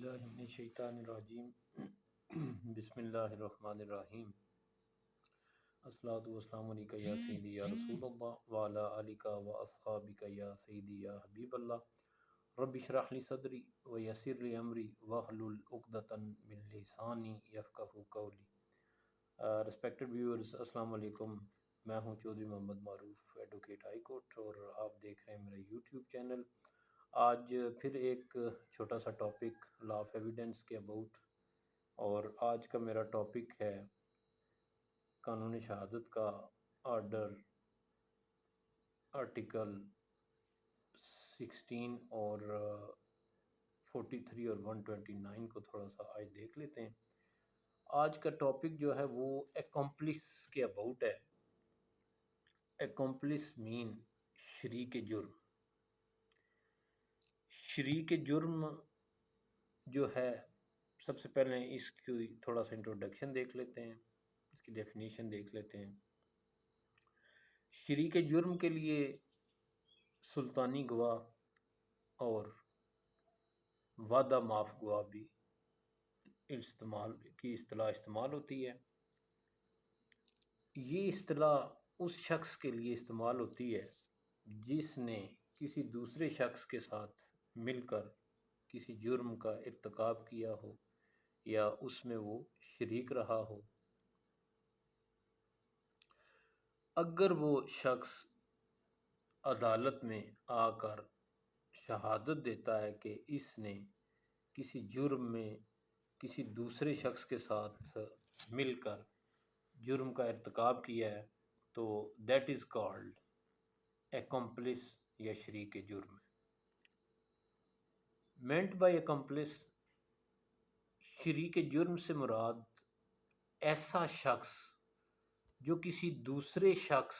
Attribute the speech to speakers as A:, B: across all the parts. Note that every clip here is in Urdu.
A: باللہ من الشیطان الرجیم بسم اللہ الرحمن الرحیم الصلاۃ والسلام علیکہ یا سیدی یا رسول اللہ وعلی آلک و اصحابک یا سیدی یا حبیب اللہ رب اشرح لی صدری ویسر لی امری واحلل عقدۃ من لسانی یفقہوا قولی۔ ریسپیکٹڈ ویورز، السلام علیکم۔ میں ہوں چودھری محمد معروف، ایڈوکیٹ ہائی کورٹ، اور آپ دیکھ رہے ہیں میرا یوٹیوب چینل۔ آج پھر ایک چھوٹا سا ٹاپک لا آف ایویڈنس کے اباؤٹ، اور آج کا میرا ٹاپک ہے قانون شہادت کا آرڈر آرٹیکل 16 اور 43 اور 129 کو تھوڑا سا آج دیکھ لیتے ہیں۔ آج کا ٹاپک جو ہے وہ اکمپلس کے اباؤٹ ہے۔ اکمپلس مین شریک جرم۔ شریک جرم جو ہے، سب سے پہلے اس کی تھوڑا سا انٹروڈکشن دیکھ لیتے ہیں، اس کی ڈیفینیشن دیکھ لیتے ہیں۔ شریک جرم کے لیے سلطانی گواہ اور وعدہ معاف گواہ بھی اصطلاح استعمال ہوتی ہے۔ یہ اصطلاح اس شخص کے لیے استعمال ہوتی ہے جس نے کسی دوسرے شخص کے ساتھ مل کر کسی جرم کا ارتکاب کیا ہو یا اس میں وہ شریک رہا ہو۔ اگر وہ شخص عدالت میں آ کر شہادت دیتا ہے کہ اس نے کسی جرم میں کسی دوسرے شخص کے ساتھ مل کر جرم کا ارتکاب کیا ہے، تو دیٹ از کالڈ accomplice یا شریک جرم ہے۔ meant by accomplice، شریک جرم سے مراد ایسا شخص جو کسی دوسرے شخص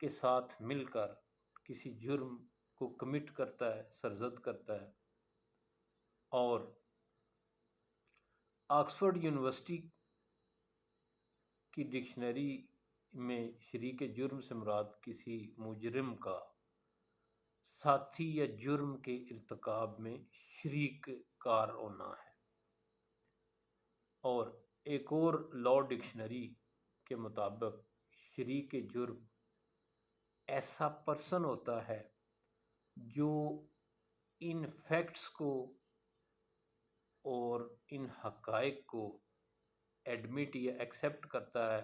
A: کے ساتھ مل کر کسی جرم کو کمٹ کرتا ہے، سرزد کرتا ہے۔ اور آکسفورڈ یونیورسٹی کی ڈکشنری میں شریک جرم سے مراد کسی مجرم کا ساتھی یا جرم کے ارتکاب میں شریک کار ہونا ہے۔ اور ایک اور لاء ڈکشنری کے مطابق شریک جرم ایسا پرسن ہوتا ہے جو ان فیکٹس کو اور ان حقائق کو ایڈمٹ یا ایکسیپٹ کرتا ہے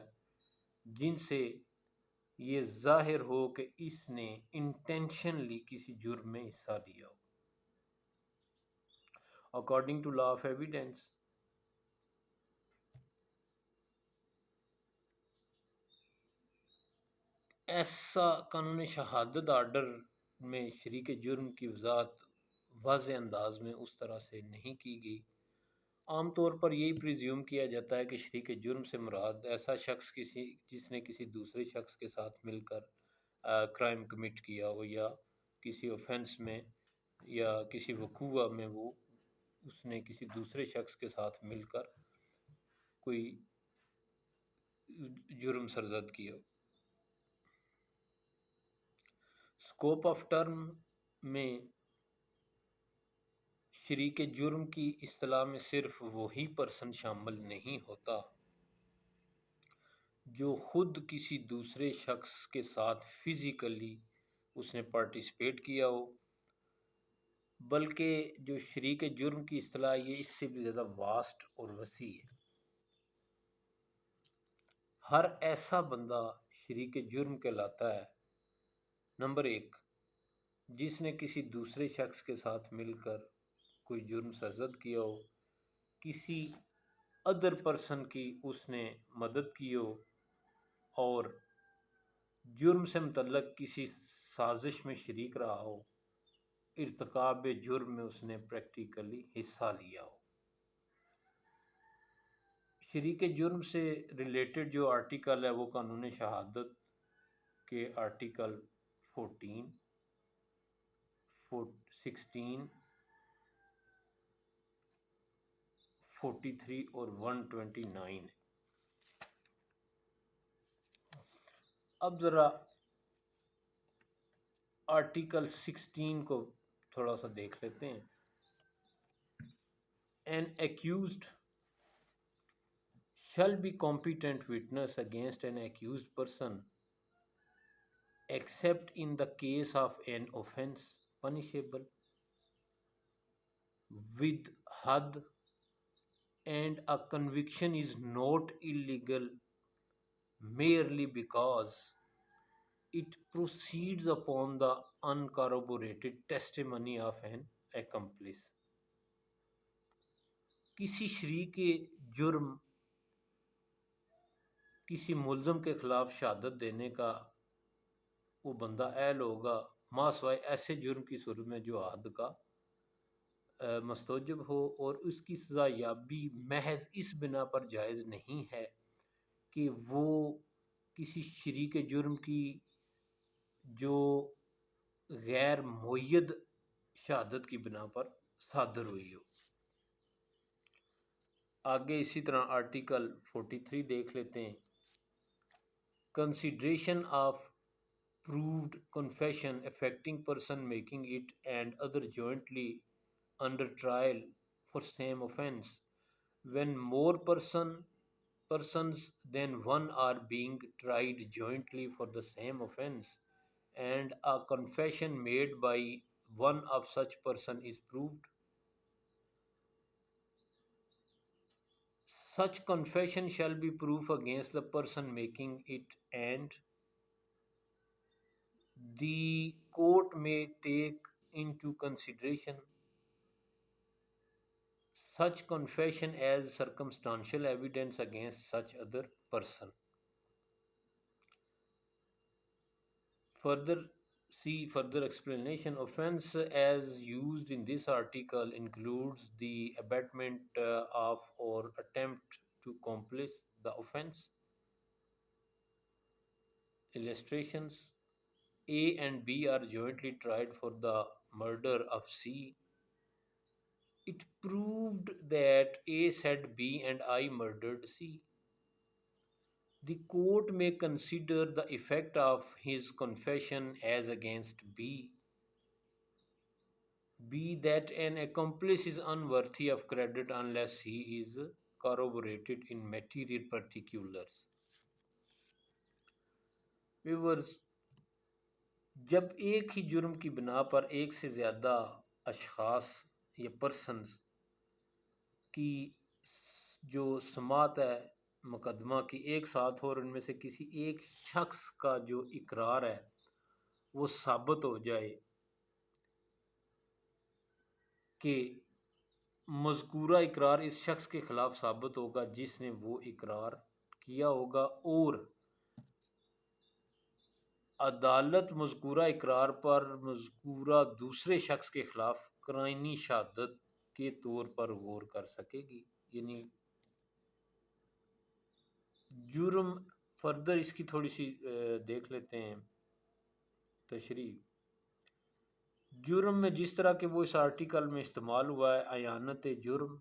A: جن سے یہ ظاہر ہو کہ اس نے انٹینشنلی کسی جرم میں حصہ لیا ہو۔ According to law of evidence, ایسا قانون شہادت آرڈر میں شریک جرم کی وضاحت واضح انداز میں اس طرح سے نہیں کی گئی۔ عام طور پر یہی پریزیوم کیا جاتا ہے کہ شریک جرم سے مراد ایسا شخص جس نے کسی دوسرے شخص کے ساتھ مل کر کرائم کمٹ کیا ہو، یا کسی اوفینس میں یا کسی وقوعہ میں وہ اس نے کسی دوسرے شخص کے ساتھ مل کر کوئی جرم سرزد کیا ہو۔ اسکوپ آف ٹرم میں شریک جرم کی اصطلاح میں صرف وہی پرسن شامل نہیں ہوتا جو خود کسی دوسرے شخص کے ساتھ فزیکلی اس نے پارٹیسپیٹ کیا ہو، بلکہ جو شریک جرم کی اصطلاح یہ اس سے بھی زیادہ واسٹ اور وسیع ہے۔ ہر ایسا بندہ شریک جرم کہلاتا ہے: نمبر 1، جس نے کسی دوسرے شخص کے ساتھ مل کر کوئی جرم سرزد کیا ہو، کسی ادر پرسن کی اس نے مدد کی ہو، اور جرم سے متعلق کسی سازش میں شریک رہا ہو، ارتکاب جرم میں اس نے پریکٹیکلی حصہ لیا ہو۔ شریک جرم سے ریلیٹڈ جو آرٹیکل ہے وہ قانون شہادت کے آرٹیکل 14، 16، 43 اور 129 ہے۔ اب ذرا آرٹیکل 16 کو تھوڑا سا دیکھ لیتے ہیں۔ An accused shall be competent witness against an accused person except in the case of an offense punishable with had, and a conviction is not illegal merely because it proceeds upon the uncorroborated testimony of an accomplice. کسی شریک جرم کسی ملزم کے خلاف شہادت دینے کا وہ بندہ اہل ہوگا ما سوائے ایسے جرم کی صورت میں جو حد کا مستوجب ہو، اور اس کی سزا یابی محض اس بنا پر جائز نہیں ہے کہ وہ کسی شریک جرم کی جو غیر معید شہادت کی بنا پر صادر ہوئی ہو۔ آگے اسی طرح آرٹیکل 43 دیکھ لیتے ہیں۔ Consideration of proved confession affecting person making it and other jointly under trial for same offense when more persons than one are being tried jointly for the same offense and a confession made by one of such person is proved, such confession shall be proof against the person making it, and the court may take into consideration such confession as circumstantial evidence against such other person. Further, see further explanation. Offense as used in this article includes the abetment of or attempt to accomplish the offense. Illustrations: A and B are jointly tried for the murder of C. It proved that A said B and I murdered C. The court may consider the effect of his confession as against B. B, that an accomplice is unworthy of credit unless he is corroborated in material particulars. Viewers, جب ایک ہی جرم کی بنا پر ایک سے زیادہ اشخاص یا پرسنز کی جو سماعت ہے مقدمہ کی ایک ساتھ ہو اور ان میں سے کسی ایک شخص کا جو اقرار ہے وہ ثابت ہو جائے کہ مذکورہ اقرار اس شخص کے خلاف ثابت ہوگا جس نے وہ اقرار کیا ہوگا، اور عدالت مذکورہ اقرار پر مذکورہ دوسرے شخص کے خلاف قرائنی شہادت کے طور پر غور کر سکے گی۔ یعنی جرم فردر اس کی تھوڑی سی دیکھ لیتے ہیں تشریح۔ جرم میں جس طرح کہ وہ اس آرٹیکل میں استعمال ہوا ہے، اعانت جرم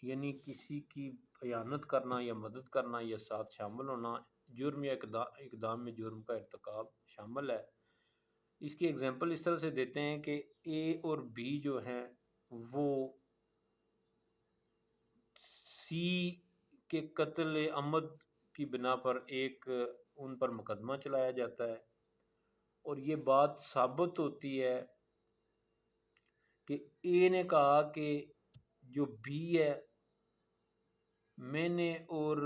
A: یعنی کسی کی اعانت کرنا یا مدد کرنا یا ساتھ شامل ہونا، جرم یا اقدام میں جرم کا ارتکاب شامل ہے۔ اس کی اگزامپل اس طرح سے دیتے ہیں کہ اے اور بی جو ہیں وہ سی کے قتل عمد کی بنا پر ایک ان پر مقدمہ چلایا جاتا ہے، اور یہ بات ثابت ہوتی ہے کہ اے نے کہا کہ جو بی ہے میں نے اور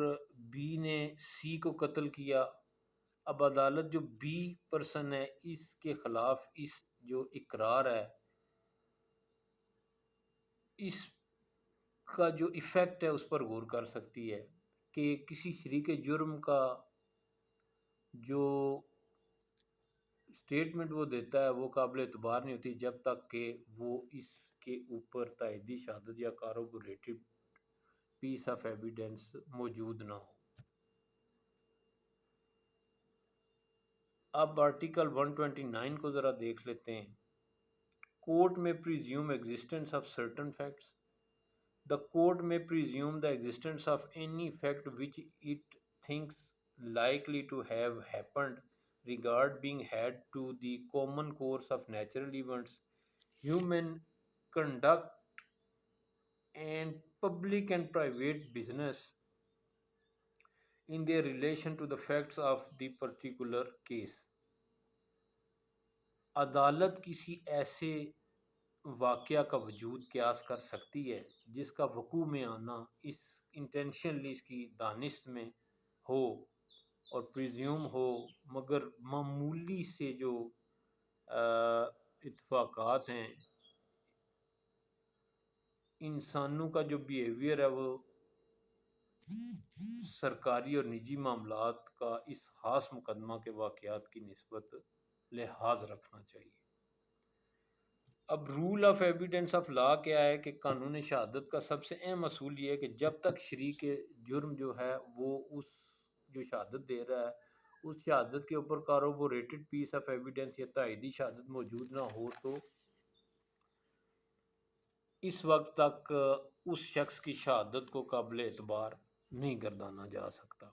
A: بی نے سی کو قتل کیا۔ اب عدالت جو بی پرسن ہے اس کے خلاف اس جو اقرار ہے اس کا جو ایفیکٹ ہے اس پر غور کر سکتی ہے کہ کسی شریک جرم کا جو اسٹیٹمنٹ وہ دیتا ہے وہ قابل اعتبار نہیں ہوتی جب تک کہ وہ اس کے اوپر تائیدی شہادت یا کاربوریٹڈ پیس آف ایویڈنس موجود نہ ہو۔ اب آرٹیکل 129 کو ذرا دیکھ لیتے ہیں۔ Court may presume existence of certain facts. The court may presume the existence of any fact which it thinks likely to have happened, regard being had to the common course of natural events, human conduct, and public and private business in their relation to the facts of the particular case. عدالت کسی ایسے واقعہ کا وجود قیاس کر سکتی ہے جس کا وقوع میں آنا اس انٹینشنلی اس کی دانست میں ہو اور پریزیوم ہو، مگر معمولی سے جو اتفاقات ہیں، انسانوں کا جو بیہیویئر ہے وہ سرکاری اور نجی معاملات کا اس خاص مقدمہ کے واقعات کی نسبت لحاظ رکھنا چاہیے۔ اب rule of evidence of law کیا ہے کہ قانون شہادت کا سب سے اہم اصول یہ ہے کہ جب تک شریک جرم جو ہے وہ اس جو شہادت دے رہا ہے اس شہادت کے اوپر کاربوریٹڈ پیس آف ایویڈنس یا تائیدی شہادت موجود نہ ہو تو اس وقت تک اس شخص کی شہادت کو قابل اعتبار نہیں گردانا جا سکتا۔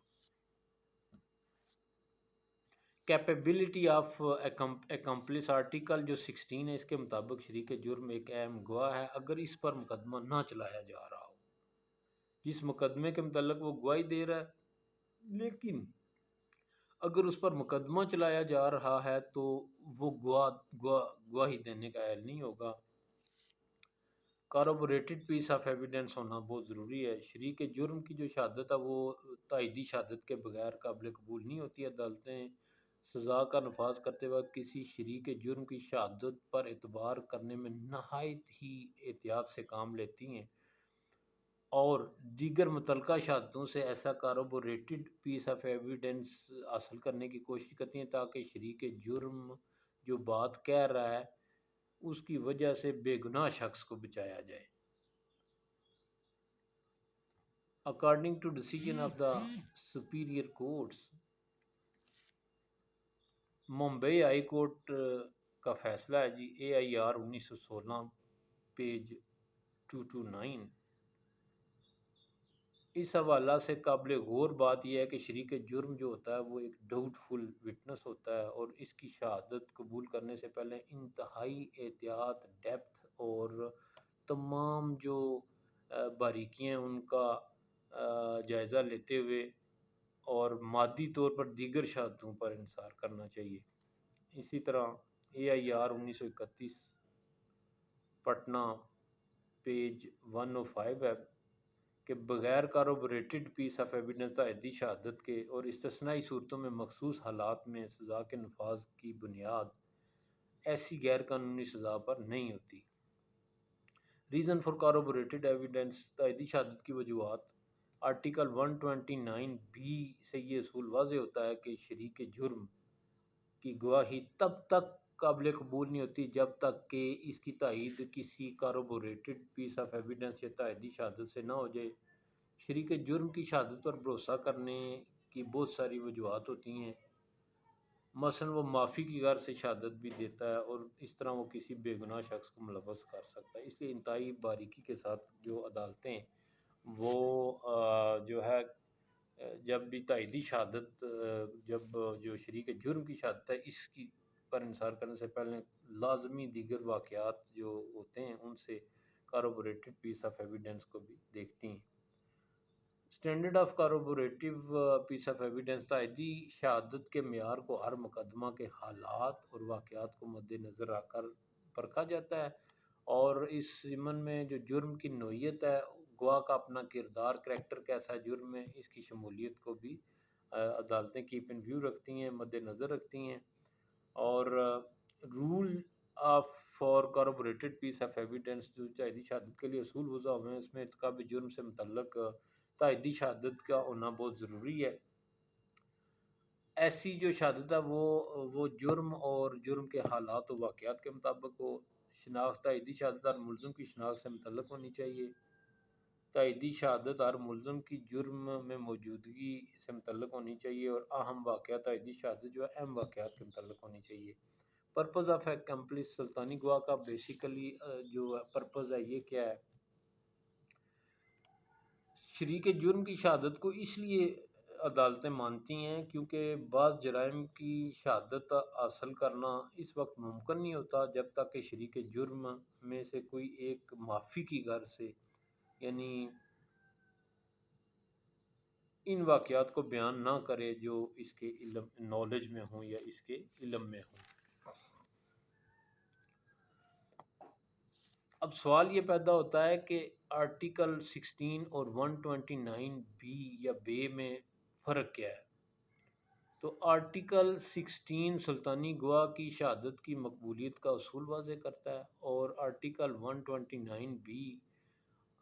A: کیپیبلٹی آف اکمپلس آرٹیکل جو 16 ہے، اس کے مطابق شریک جرم ایک اہم گواہ ہے اگر اس پر مقدمہ نہ چلایا جا رہا ہو جس مقدمے کے متعلق وہ گواہی دے رہا ہے، لیکن اگر اس پر مقدمہ چلایا جا رہا ہے تو وہ گواہی دینے کا اہل نہیں ہوگا۔ کاربوریٹڈ پیس آف ایویڈنس ہونا بہت ضروری ہے۔ شریک جرم کی جو شہادت ہے وہ تائیدی شہادت کے بغیر قابل قبول نہیں ہوتی۔ عدالتیں سزا کا نفاذ کرتے وقت کسی شریک جرم کی شہادت پر اعتبار کرنے میں نہایت ہی احتیاط سے کام لیتی ہیں اور دیگر متعلقہ شہادتوں سے ایسا کاربوریٹڈ پیس آف ایویڈنس حاصل کرنے کی کوشش کرتی ہیں تاکہ شریک جرم جو بات کہہ رہا ہے اس کی وجہ سے بے گناہ شخص کو بچایا جائے۔ According to decision of the superior courts، Mumbai high court کا فیصلہ ہے جی AIR 1916 پیج 229۔ اس حوالہ سے قابل غور بات یہ ہے کہ شریک جرم جو ہوتا ہے وہ ایک ڈاؤٹ فل وٹنس ہوتا ہے اور اس کی شہادت قبول کرنے سے پہلے انتہائی احتیاط، ڈیپتھ اور تمام جو باریکیاں ان کا جائزہ لیتے ہوئے اور مادی طور پر دیگر شہادتوں پر انحصار کرنا چاہیے۔ اسی طرح AIR 1931 پٹنہ پیج 105 ہے کہ بغیر کاربوریٹڈ پیس آف ایویڈنس تائیدی شہادت کے اور استثنائی صورتوں میں مخصوص حالات میں سزا کے نفاذ کی بنیاد ایسی غیر قانونی سزا پر نہیں ہوتی۔ ریزن فار کاربوریٹڈ ایویڈنس، تائیدی شہادت کی وجوہات۔ آرٹیکل 129B سے یہ اصول واضح ہوتا ہے کہ شریک جرم کی گواہی تب تک قابل قبول نہیں ہوتی جب تک کہ اس کی تائید کسی کاربوریٹڈ پیس آف ایویڈنس یا تائیدی شہادت سے نہ ہو جائے۔ شریک جرم کی شہادت پر بھروسہ کرنے کی بہت ساری وجوہات ہوتی ہیں، مثلا وہ معافی کی غرض سے شہادت بھی دیتا ہے اور اس طرح وہ کسی بے گناہ شخص کو ملوث کر سکتا ہے۔ اس لیے انتہائی باریکی کے ساتھ جو عدالتیں وہ جو ہے جب بھی تائیدی شہادت جب جو شریک جرم کی شہادت ہے اس کی پر انحصار کرنے سے پہلے لازمی دیگر واقعات جو ہوتے ہیں ان سے کاربوریٹڈ پیس آف ایویڈنس کو بھی دیکھتی ہیں۔ Standard of corroborative piece of evidence, تائیدی شہادت کے معیار کو ہر مقدمہ کے حالات اور واقعات کو مد نظر رکھ کر پرکھا جاتا ہے اور اس ضمن میں جو جرم کی نوعیت ہے، گواہ کا اپنا کردار، کریکٹر کیسا ہے جرم میں، اس کی شمولیت کو بھی عدالتیں کیپ ان ویو رکھتی ہیں، مد نظر رکھتی ہیں۔ اور rule of for corroborated piece of evidence جو تائیدی شہادت کے لیے اصول وضع ہوئے ہیں اس میں ارتکاب جرم سے متعلق تائیدی شہادت کا ہونا بہت ضروری ہے۔ ایسی جو شہادت ہے وہ جرم اور جرم کے حالات و واقعات کے مطابق ہو۔ شناخت، تائیدی شہادت ہر ملزم کی شناخت سے متعلق ہونی چاہیے۔ تائیدی شہادت ہر ملزم کی جرم میں موجودگی سے متعلق ہونی چاہیے اور اہم واقعات، تائیدی شہادت جو ہے اہم واقعات کے متعلق ہونی چاہیے۔ پرپز آف ایکمپلس، سلطانی گواہ کا بیسیکلی جو پرپز ہے یہ کیا ہے؟ شریک جرم کی شہادت کو اس لیے عدالتیں مانتی ہیں کیونکہ بعض جرائم کی شہادت حاصل کرنا اس وقت ممکن نہیں ہوتا جب تک کہ شریک جرم میں سے کوئی ایک معافی کی غرض سے یعنی ان واقعات کو بیان نہ کرے جو اس کے علم نالج میں ہوں یا اس کے علم میں ہوں۔ اب سوال یہ پیدا ہوتا ہے کہ آرٹیکل 16 اور 129 بی یا بے میں فرق کیا ہے؟ تو آرٹیکل 16 سلطانی گواہ کی شہادت کی مقبولیت کا اصول واضح کرتا ہے، اور آرٹیکل 129 بی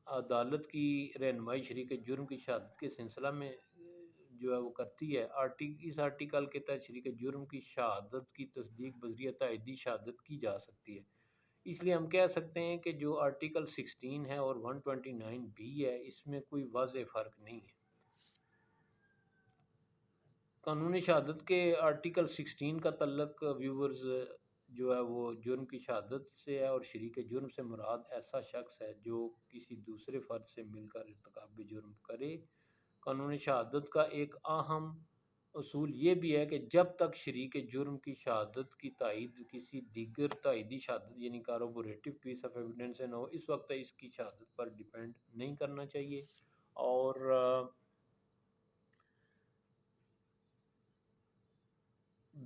A: عدالت کی رہنمائی شریک جرم کی شہادت کے سلسلہ میں جو ہے وہ کرتی ہے۔ اس آرٹیکل کے تحت شریک جرم کی شہادت کی تصدیق بذریعہ تائیدی شہادت کی جا سکتی ہے۔ اس لیے ہم کہہ سکتے ہیں کہ جو آرٹیکل 16 ہے اور 129 بی ہے، اس میں کوئی واضح فرق نہیں ہے۔ قانون شہادت کے آرٹیکل 16 کا تعلق ویورز جو ہے وہ جرم کی شہادت سے ہے، اور شریک جرم سے مراد ایسا شخص ہے جو کسی دوسرے فرد سے مل کر ارتکاب جرم کرے۔ قانون شہادت کا ایک اہم اصول یہ بھی ہے کہ جب تک شریک جرم کی شہادت کی تائید کسی دیگر تائیدی شہادت یعنی کاربوریٹو پیس آف ایویڈنس سے نہ ہو، اس وقت اس کی شہادت پر ڈیپینڈ نہیں کرنا چاہیے۔ اور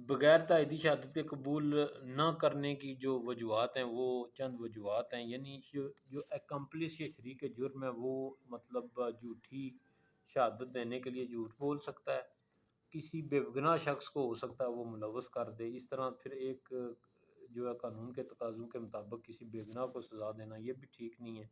A: بغیر تائیدی شہادت کے قبول نہ کرنے کی جو وجوہات ہیں وہ چند وجوہات ہیں، یعنی جو اکمپلس یا شریک جرم ہے وہ مطلب جھوٹی شہادت دینے کے لیے جھوٹ بول سکتا ہے، کسی بے گناہ شخص کو ہو سکتا ہے وہ ملوث کر دے۔ اس طرح پھر ایک جو ہے قانون کے تقاضوں کے مطابق کسی بے گناہ کو سزا دینا یہ بھی ٹھیک نہیں ہے۔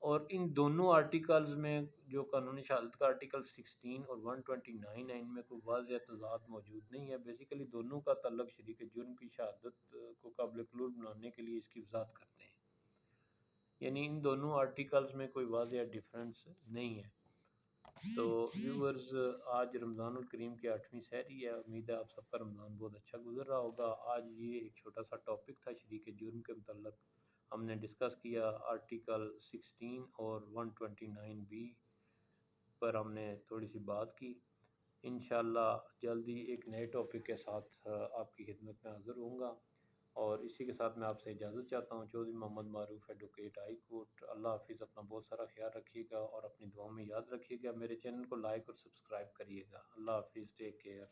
A: اور ان دونوں آرٹیکلز میں جو قانونی شہادت کا آرٹیکل 16 اور 129 ہے، ان میں کوئی واضح تضاد موجود نہیں ہے۔ بیسیکلی دونوں کا تعلق شریک جرم کی شہادت کو قابل قبول بنانے کے لیے اس کی وضاحت کرتے ہیں، یعنی ان دونوں آرٹیکلز میں کوئی واضح ڈیفرنس نہیں ہے۔ تو ویورز، آج رمضان الکریم کی 8ویں سحری ہے، امید ہے آپ سب کا رمضان بہت اچھا گزر رہا ہوگا۔ آج یہ ایک چھوٹا سا ٹاپک تھا شریک جرم کے متعلق، ہم نے ڈسکس کیا آرٹیکل 16 اور 129 بی پر ہم نے تھوڑی سی بات کی۔ انشاءاللہ جلدی ایک نئے ٹاپک کے ساتھ آپ کی خدمت میں حاضر ہوں گا، اور اسی کے ساتھ میں آپ سے اجازت چاہتا ہوں۔ چودھری محمد معروف، ایڈوکیٹ، ہائی کورٹ۔ اللہ حافظ، اپنا بہت سارا خیال رکھیے گا اور اپنی دعاؤں میں یاد رکھیے گا۔ میرے چینل کو لائک اور سبسکرائب کریے گا۔ اللہ حافظ، ٹیک کیئر۔